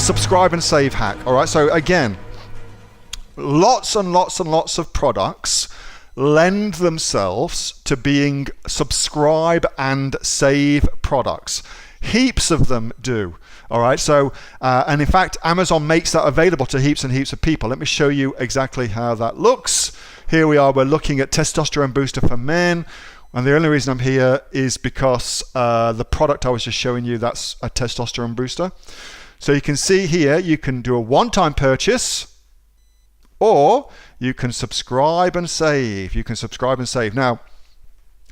subscribe and save hack. All right, so again, lots and lots and lots of products lend themselves to being subscribe and save products. Heaps of them do. All right, so and in fact Amazon makes that available to heaps and heaps of people. Let me show you exactly how that looks. Here we are, we're looking at testosterone booster for men, and the only reason I'm here is because the product I was just showing you, that's a testosterone booster. So you can see here, you can do a one-time purchase, or you can subscribe and save. You can subscribe and save. Now,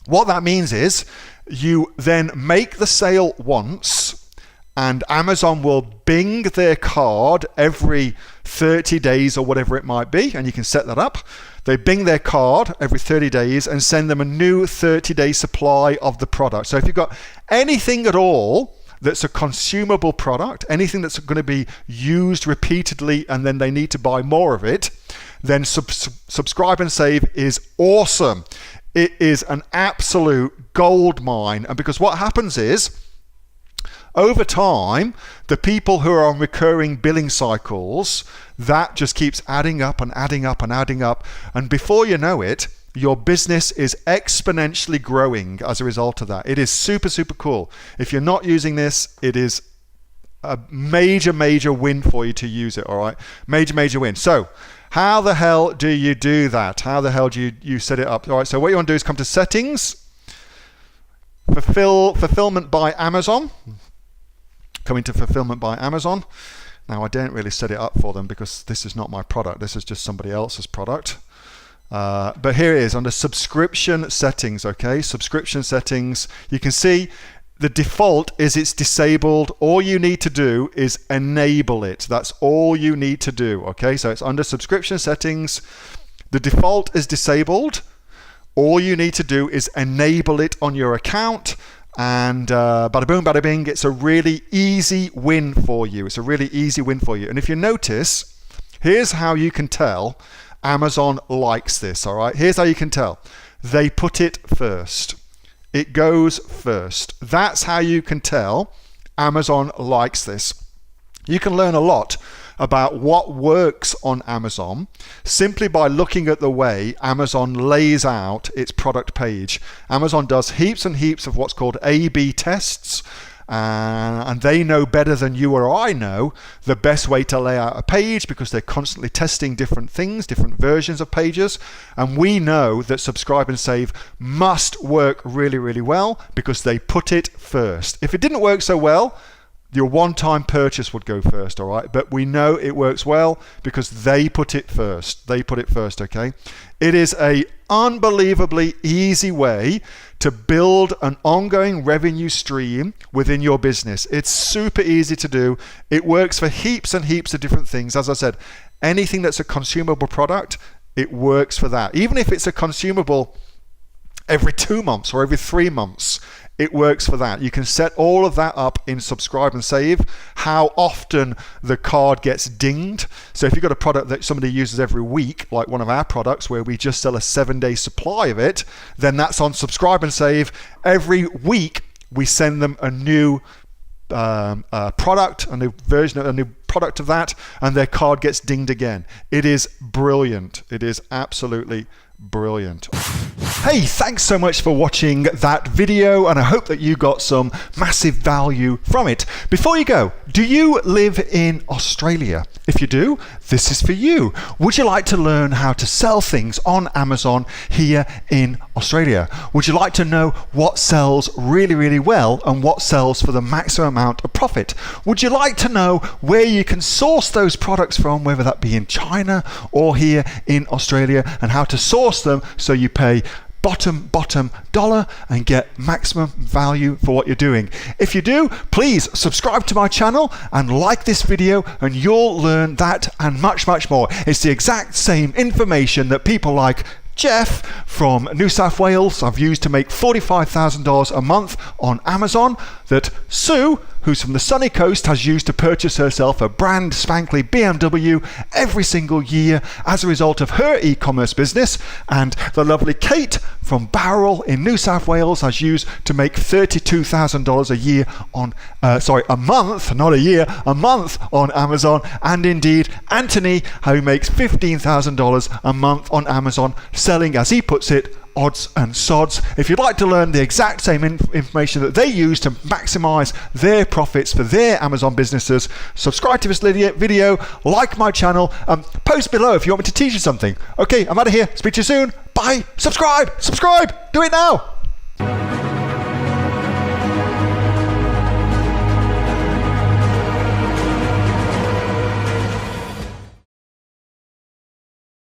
what that means is you then make the sale once, and Amazon will bing their card every 30 days or whatever it might be, and you can set that up. They bing their card every 30 days and send them a new 30-day supply of the product. So if you've got anything at all that's a consumable product, anything that's going to be used repeatedly and then they need to buy more of it, then subscribe and save is awesome. It is an absolute gold mine. And because what happens is, over time, the people who are on recurring billing cycles, that just keeps adding up and adding up and adding up. And before you know it, your business is exponentially growing as a result of that. It is super, super cool. If you're not using this, it is a major, major win for you to use it, all right? Major, major win. So how the hell do you do that? How the hell do you set it up? All right, so what you want to do is come to settings, fulfillment by Amazon. Come into fulfillment by Amazon. Now I didn't really set it up for them because this is not my product. This is just somebody else's product. But here it is under subscription settings, okay? Subscription settings. You can see the default is it's disabled. All you need to do is enable it. That's all you need to do, okay? So it's under subscription settings. The default is disabled. All you need to do is enable it on your account, and bada boom, bada bing, it's a really easy win for you. It's a really easy win for you. And if you notice, here's how you can tell Amazon likes this, all right? Here's how you can tell. They put it first. It goes first. That's how you can tell Amazon likes this. You can learn a lot about what works on Amazon simply by looking at the way Amazon lays out its product page. Amazon does heaps and heaps of what's called A/B tests, and they know better than you or I know the best way to lay out a page because they're constantly testing different things, different versions of pages. And we know that subscribe and save must work really, really well because they put it first. If it didn't work so well, your one-time purchase would go first, all right? But we know it works well because they put it first. They put it first, okay? It is a unbelievably easy way to build an ongoing revenue stream within your business. It's super easy to do. It works for heaps and heaps of different things. As I said, anything that's a consumable product, it works for that. Even if it's a consumable every 2 months or every 3 months, it works for that. You can set all of that up in subscribe and save, how often the card gets dinged. So if you've got a product that somebody uses every week, like one of our products where we just sell a 7-day supply of it, then that's on subscribe and save. Every week we send them a new product, a new version, a new product of that, and their card gets dinged again. It is brilliant. It is absolutely brilliant. Hey, thanks so much for watching that video, and I hope that you got some massive value from it. Before you go, do you live in Australia? If you do, this is for you. Would you like to learn how to sell things on Amazon here in Australia? Would you like to know what sells really, really well and what sells for the maximum amount of profit? Would you like to know where you can source those products from, whether that be in China or here in Australia, and how to source them so you pay bottom dollar and get maximum value for what you're doing? If you do, please subscribe to my channel and like this video, and you'll learn that and much, much more. It's the exact same information that people like Jeff from New South Wales I've used to make $45,000 a month on Amazon, that Sue who's from the sunny coast, has used to purchase herself a brand spankly BMW every single year as a result of her e-commerce business, and the lovely Kate from Bowral in New South Wales has used to make $32,000 a year on, a month, not a year, a month on Amazon, and indeed Anthony, who makes $15,000 a month on Amazon, selling, as he puts it, odds and sods. If you'd like to learn the exact same information that they use to maximize their profits for their Amazon businesses, subscribe to this video, like my channel, post below if you want me to teach you something. Okay, I'm out of here. Speak to you soon. Bye. Subscribe. Do it now.